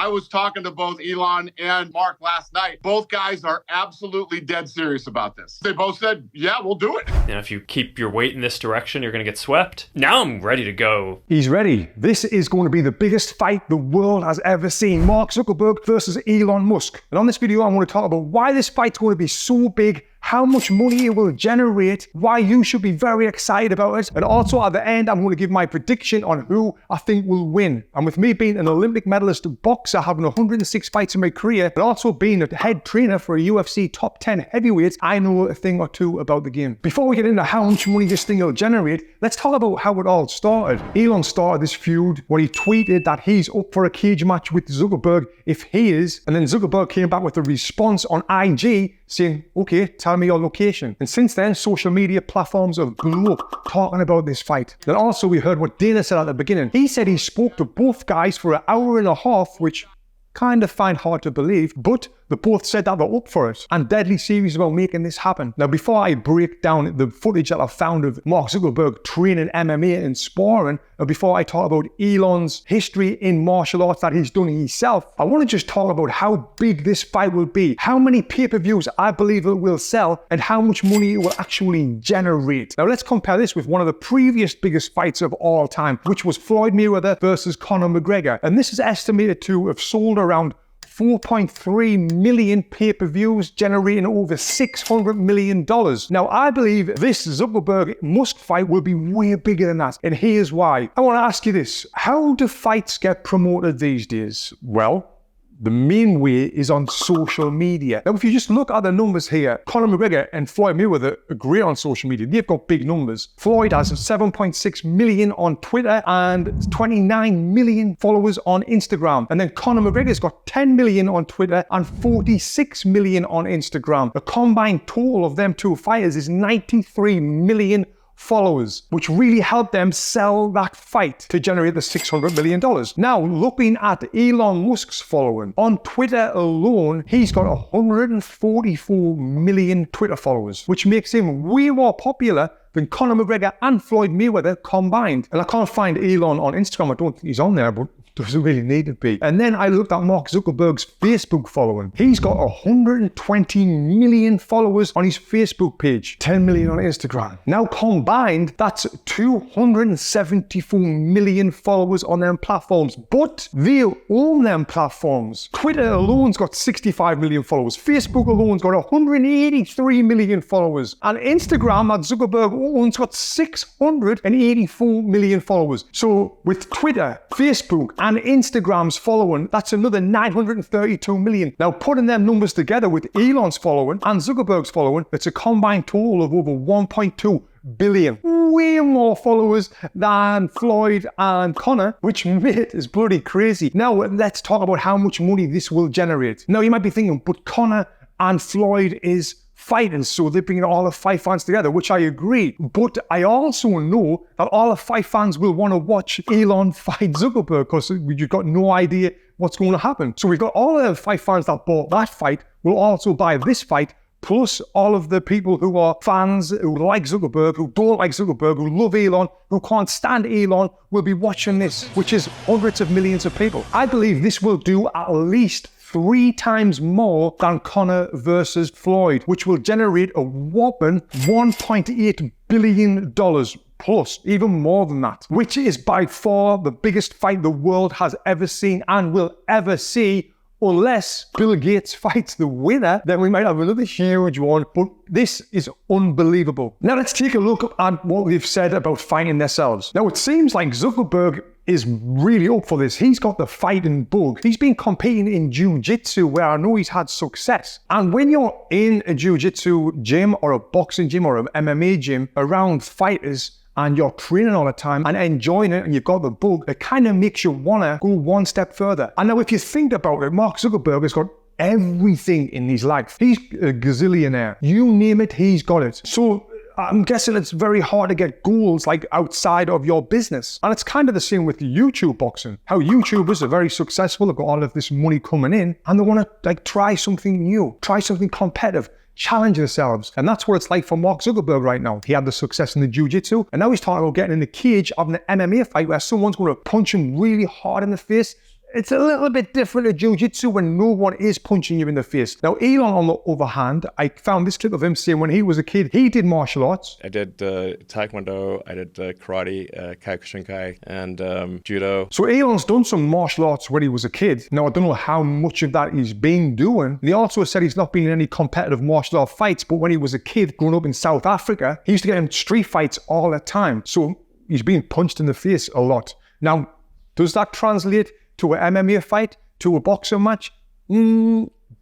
I was talking to both Elon and Mark last night. Both guys are absolutely dead serious about this. They both said, yeah, we'll do it. And if you keep your weight in this direction, you're going to get swept. Now I'm ready to go. He's ready. This is going to be the biggest fight the world has ever seen. Mark Zuckerberg versus Elon Musk. And on this video, I'm going to talk about why this fight's going to be so big, how much money it will generate, why you should be very excited about it, and also at the end, I'm going to give my prediction on who I think will win. And with me being an Olympic medalist boxer, having 106 fights in my career, and also being a head trainer for a UFC top 10 heavyweights, I know a thing or two about the game. Before we get into how much money this thing will generate, let's talk about how it all started. Elon started this feud when he tweeted that he's up for a cage match with Zuckerberg if he is, and then Zuckerberg came back with a response on IG saying, okay, tell me your location. And since then, social media platforms have blew up talking about this fight. Then also we heard what Dana said at the beginning. He said he spoke to both guys for an hour and a half, which kind of find hard to believe, but they both said that they're up for it and deadly serious about making this happen. Now, before I break down the footage that I found of Mark Zuckerberg training MMA and sparring, and before I talk about Elon's history in martial arts that he's done himself, I want to just talk about how big this fight will be, how many pay-per-views I believe it will sell, and how much money it will actually generate. Now, let's compare this with one of the previous biggest fights of all time, which was Floyd Mayweather versus Conor McGregor. And this is estimated to have sold around 4.3 million pay-per-views, generating over $600 million. Now, I believe this Zuckerberg-Musk fight will be way bigger than that, and here's why. I want to ask you this. How do fights get promoted these days? Well, the main way is on social media. Now, if you just look at the numbers here, Conor McGregor and Floyd Mayweather are great on social media. They've got big numbers. Floyd has 7.6 million on Twitter and 29 million followers on Instagram. And then Conor McGregor's got 10 million on Twitter and 46 million on Instagram. The combined total of them two fighters is 93 million followers, which really helped them sell that fight to generate the $600 million. Now, looking at Elon Musk's following, on Twitter alone, he's got 144 million Twitter followers, which makes him way more popular than Conor McGregor and Floyd Mayweather combined. And I can't find Elon on Instagram. I don't think he's on there, but doesn't really need to be. And then I looked at Mark Zuckerberg's Facebook following. He's got 120 million followers on his Facebook page, 10 million on Instagram. Now combined, that's 274 million followers on them platforms, but they own them platforms. Twitter alone's got 65 million followers. Facebook alone's got 183 million followers. And Instagram that Zuckerberg owns got 684 million followers. So with Twitter, Facebook, and Instagram's following, that's another 932 million. Now, putting them numbers together with Elon's following and Zuckerberg's following, it's a combined total of over 1.2 billion. Way more followers than Floyd and Conor, which mate is bloody crazy. Now, let's talk about how much money this will generate. Now, you might be thinking, but Conor and Floyd is fighting, so they're bringing all the fight fans together, which I agree. But I also know that all the fight fans will want to watch Elon fight Zuckerberg because you've got no idea what's going to happen. So we've got all of the fight fans that bought that fight will also buy this fight, plus all of the people who are fans who like Zuckerberg, who don't like Zuckerberg, who love Elon, who can't stand Elon, will be watching this, which is hundreds of millions of people. I believe this will do at least 3 times more than Conor versus Floyd, which will generate a whopping $1.8 billion plus, even more than that, which is by far the biggest fight the world has ever seen and will ever see. Unless Bill Gates fights the winner, then we might have another huge one, but this is unbelievable. Now let's take a look at what they've said about fighting themselves. Now it seems like Zuckerberg is really up for this. He's got the fighting bug. He's been competing in jiu-jitsu where I know he's had success. And when you're in a jiu-jitsu gym or a boxing gym or an MMA gym around fighters, and you're training all the time and enjoying it and you've got the bug, it kind of makes you want to go one step further. And now if you think about it, Mark Zuckerberg has got everything in his life. He's a gazillionaire. You name it, he's got it. So I'm guessing it's very hard to get goals like outside of your business. And it's kind of the same with YouTube boxing. How YouTubers are very successful, they've got all of this money coming in and they want to try something new, try something competitive, challenge themselves. And that's what it's like for Mark Zuckerberg right now. He had the success in the jiu-jitsu and now he's talking about getting in the cage of an MMA fight where someone's going to punch him really hard in the face it's a little bit different to jiu-jitsu when no one is punching you in the face. Now, Elon, on the other hand, I found this clip of him saying when he was a kid, he did martial arts. I did Taekwondo, I did karate, Kyokushinkai, and judo. So Elon's done some martial arts when he was a kid. Now, I don't know how much of that he's been doing. And he also said he's not been in any competitive martial art fights, but when he was a kid growing up in South Africa, he used to get in street fights all the time. So he's being punched in the face a lot. Now, does that translate to an MMA fight, to a boxing match?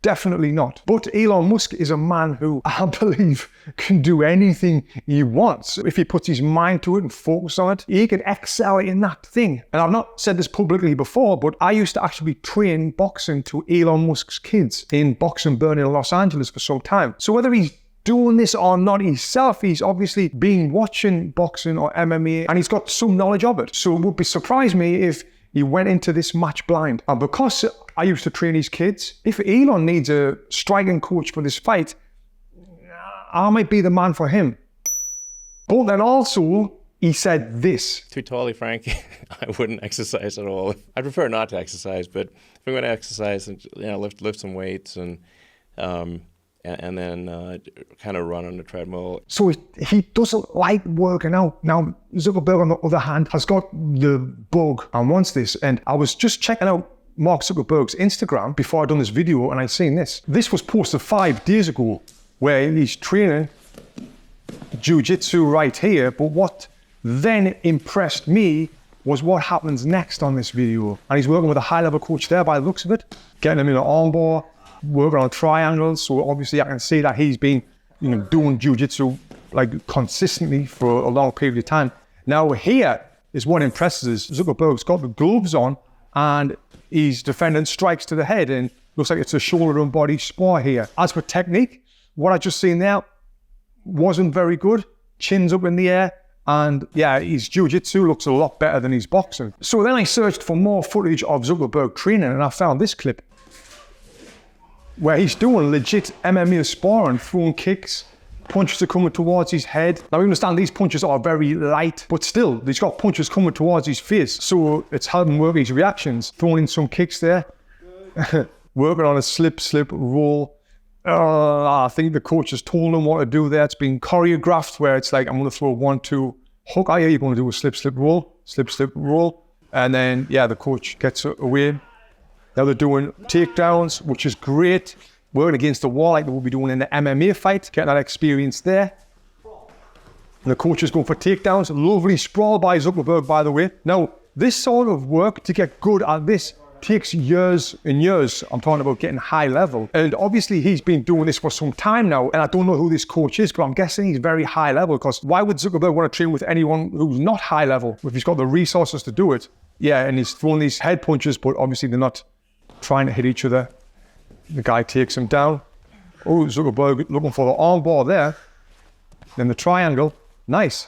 Definitely not. But Elon Musk is a man who, I believe, can do anything he wants. If he puts his mind to it and focus on it, he can excel in that thing. And I've not said this publicly before, but I used to actually train boxing to Elon Musk's kids in Boxing Burn in Los Angeles for some time. So whether he's doing this or not himself, he's obviously been watching boxing or MMA and he's got some knowledge of it. So it would surprise me if he went into this match blind. And because I used to train his kids, if Elon needs a striking coach for this fight, I might be the man for him. But then also, he said this. To be totally frank, I wouldn't exercise at all. I prefer not to exercise, but if I'm going to exercise and lift some weights and then kind of run on the treadmill. So he doesn't like working out. Now, Zuckerberg, on the other hand, has got the bug and wants this. And I was just checking out Mark Zuckerberg's Instagram before I'd done this video, and I seen this. This was posted 5 days ago, where he's training jiu-jitsu right here. But what then impressed me was what happens next on this video. And he's working with a high-level coach there by the looks of it, getting him in an armbar, working on triangles. So obviously I can see that he's been doing jiu-jitsu like consistently for a long period of time. Now here is what impresses us. Zuckerberg's got the gloves on and he's defending strikes to the head, and looks like it's a shoulder and body spar here. As for technique, what I just seen there wasn't very good. Chin's up in the air, and yeah, his jiu-jitsu looks a lot better than his boxing. So then I searched for more footage of Zuckerberg training, and I found this clip where he's doing legit MMA sparring, throwing kicks, punches are coming towards his head. Now, I understand these punches are very light, but still, he's got punches coming towards his face. So it's helping work his reactions. Throwing in some kicks there. Working on a slip, roll. I think the coach has told him what to do there. It's been choreographed where it's like, I'm going to throw 1-2 hook. Oh yeah, you're going to do a slip, roll. Slip, roll. And then, yeah, the coach gets away. Now they're doing takedowns, which is great. Working against the wall like they will be doing in the MMA fight. Getting that experience there. And the coach is going for takedowns. Lovely sprawl by Zuckerberg, by the way. Now, this sort of work, to get good at this, takes years and years. I'm talking about getting high level. And obviously he's been doing this for some time now. And I don't know who this coach is, but I'm guessing he's very high level, because why would Zuckerberg want to train with anyone who's not high level if he's got the resources to do it? Yeah, and he's throwing these head punches, but obviously they're not trying to hit each other. The guy takes him down. Oh, Zuckerberg looking for the armbar there. Then the triangle. Nice.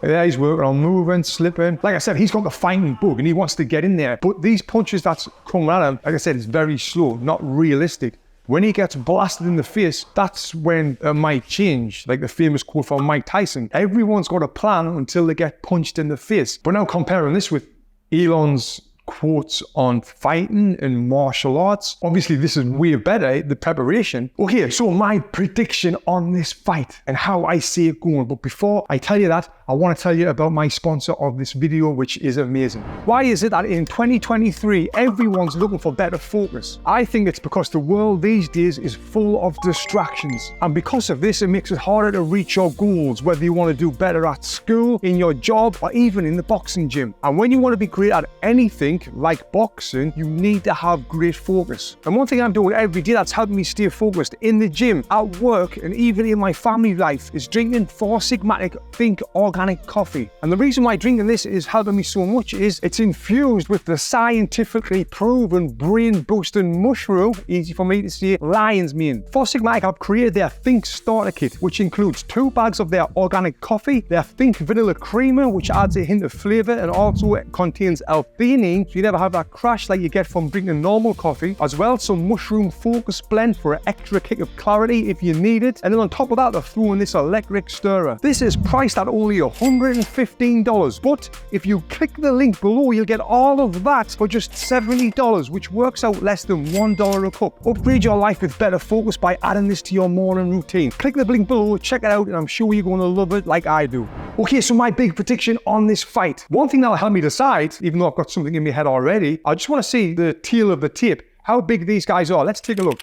Yeah, he's working on moving, slipping. Like I said, he's got the fighting bug and he wants to get in there. But these punches that's coming at him, like I said, it's very slow, not realistic. When he gets blasted in the face, that's when it might change. Like the famous quote from Mike Tyson. Everyone's got a plan until they get punched in the face. But now comparing this with Elon's quotes on fighting and martial arts. Obviously, this is way better, the preparation. Okay, so my prediction on this fight and how I see it going. But before I tell you that, I want to tell you about my sponsor of this video, which is amazing. Why is it that in 2023, everyone's looking for better focus? I think it's because the world these days is full of distractions. And because of this, it makes it harder to reach your goals, whether you want to do better at school, in your job, or even in the boxing gym. And when you want to be great at anything like boxing, you need to have great focus. And one thing I'm doing every day that's helping me stay focused in the gym, at work, and even in my family life is drinking 4 Sigmatic Think Organic coffee. And the reason why drinking this is helping me so much is it's infused with the scientifically proven brain boosting mushroom, easy for me to say, lion's mane. 4 Sigmatic have created their Think Starter Kit, which includes 2 bags of their organic coffee, their Think Vanilla Creamer, which adds a hint of flavor and also contains L-theanine, so you never have that crash like you get from drinking normal coffee, as well as some mushroom focus blend for an extra kick of clarity if you need it. And then on top of that, they're throwing this electric stirrer. This is priced at only $115. But if you click the link below, you'll get all of that for just $70, which works out less than $1 a cup. Upgrade your life with better focus by adding this to your morning routine. Click the link below, check it out, and I'm sure you're going to love it like I do. Okay, so my big prediction on this fight. One thing that'll help me decide, even though I've got something in my head already, I just want to see the tail of the tape, how big these guys are. Let's take a look.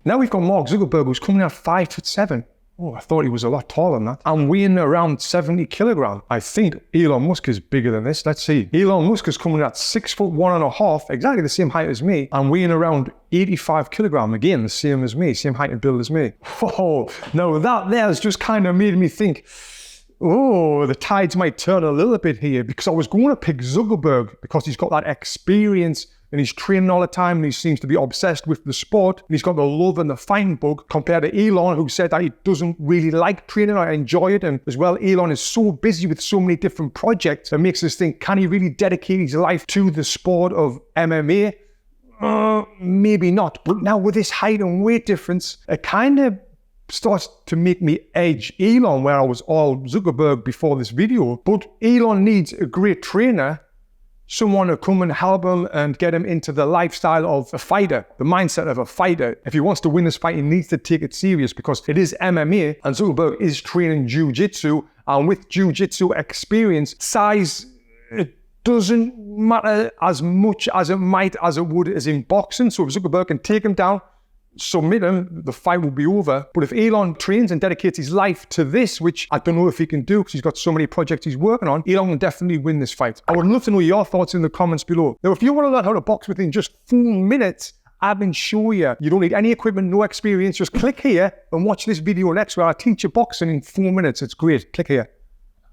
Now we've got Mark Zuckerberg, who's coming out 5'7". Oh, I thought he was a lot taller than that. I'm weighing around 70 kilograms. I think Elon Musk is bigger than this. Let's see. Elon Musk is coming at 6'1.5", exactly the same height as me. I'm weighing around 85 kilograms. Again, the same as me, same height and build as me. Oh, now that there's just kind of made me think, oh, the tides might turn a little bit here, because I was going to pick Zuckerberg because he's got that experience and he's training all the time and he seems to be obsessed with the sport and he's got the love and the fighting bug, compared to Elon, who said that he doesn't really like training or enjoy it. And as well, Elon is so busy with so many different projects that makes us think, can he really dedicate his life to the sport of MMA? Maybe not. But now with this height and weight difference, it kind of starts to make me edge Elon, where I was all Zuckerberg before this video. But Elon needs a great trainer, someone to come and help him and get him into the lifestyle of a fighter, the mindset of a fighter. If he wants to win this fight, he needs to take it serious, because it is MMA and Zuckerberg is training jiu-jitsu, and with jiu-jitsu experience, size, it doesn't matter as much as it would as in boxing. So if Zuckerberg can take him down, submit him, the fight will be over. But if Elon trains and dedicates his life to this, which I don't know if he can do because he's got so many projects he's working on, Elon will definitely win this fight. I would love to know your thoughts in the comments below. Now, if you want to learn how to box within just 4 minutes, I can show you. You don't need any equipment, no experience. Just click here and watch this video next, where I teach you boxing in 4 minutes. It's great. Click here.